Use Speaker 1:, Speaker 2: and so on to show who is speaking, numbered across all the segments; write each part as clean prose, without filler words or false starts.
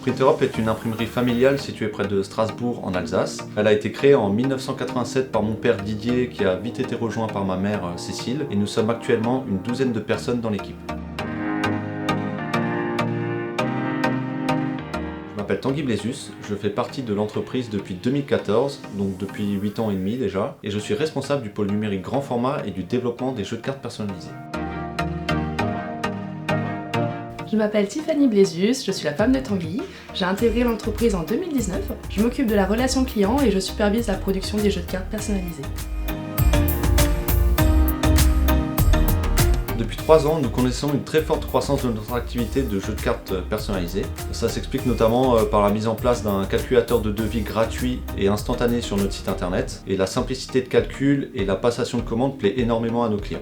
Speaker 1: Print Europe est une imprimerie familiale située près de Strasbourg en Alsace. Elle a été créée en 1987 par mon père Didier qui a vite été rejoint par ma mère Cécile et nous sommes actuellement une douzaine de personnes dans l'équipe. Je m'appelle Tanguy Blésus, je fais partie de l'entreprise depuis 2014, donc depuis 8 ans et demi déjà, et je suis responsable du pôle numérique grand format et du développement des jeux de cartes personnalisés.
Speaker 2: Je m'appelle Tiffany Blésus, je suis la femme de Tanguy. J'ai intégré l'entreprise en 2019. Je m'occupe de la relation client et je supervise la production des jeux de cartes personnalisés.
Speaker 1: Depuis 3 ans, nous connaissons une très forte croissance de notre activité de jeux de cartes personnalisés. Ça s'explique notamment par la mise en place d'un calculateur de devis gratuit et instantané sur notre site internet. Et la simplicité de calcul et la passation de commandes plaît énormément à nos clients.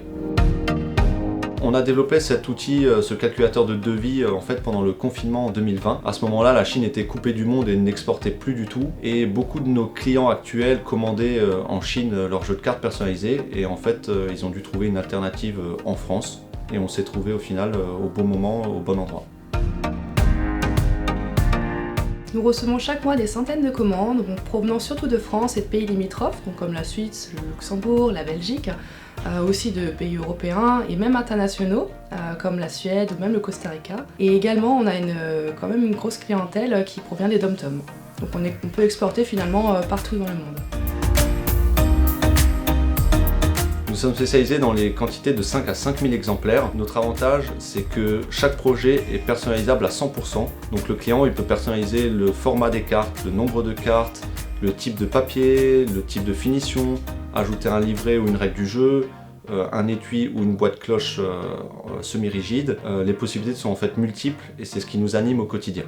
Speaker 1: On a développé cet outil, ce calculateur de devis, en fait pendant le confinement en 2020. À ce moment-là, la Chine était coupée du monde et n'exportait plus du tout. Et beaucoup de nos clients actuels commandaient en Chine leurs jeux de cartes personnalisés. Et en fait, ils ont dû trouver une alternative en France. Et on s'est trouvé au final au bon moment, au bon endroit.
Speaker 2: Nous recevons chaque mois des centaines de commandes, provenant surtout de France et de pays limitrophes, comme la Suisse, le Luxembourg, la Belgique, aussi de pays européens et même internationaux, comme la Suède ou même le Costa Rica. Et également, on a quand même une grosse clientèle qui provient des dom-toms. Donc on peut exporter finalement partout dans le monde.
Speaker 1: Nous sommes spécialisés dans les quantités de 5 à 5 000 exemplaires. Notre avantage, c'est que chaque projet est personnalisable à 100%. Donc le client il peut personnaliser le format des cartes, le nombre de cartes, le type de papier, le type de finition, ajouter un livret ou une règle du jeu, un étui ou une boîte cloche semi-rigide. Les possibilités sont en fait multiples et c'est ce qui nous anime au quotidien.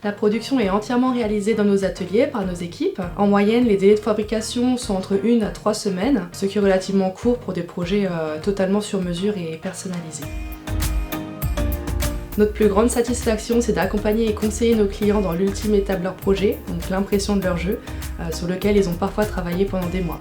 Speaker 2: La production est entièrement réalisée dans nos ateliers par nos équipes. En moyenne, les délais de fabrication sont entre 1 à 3 semaines, ce qui est relativement court pour des projets totalement sur mesure et personnalisés. Notre plus grande satisfaction, c'est d'accompagner et conseiller nos clients dans l'ultime étape de leur projet, donc l'impression de leur jeu, sur lequel ils ont parfois travaillé pendant des mois.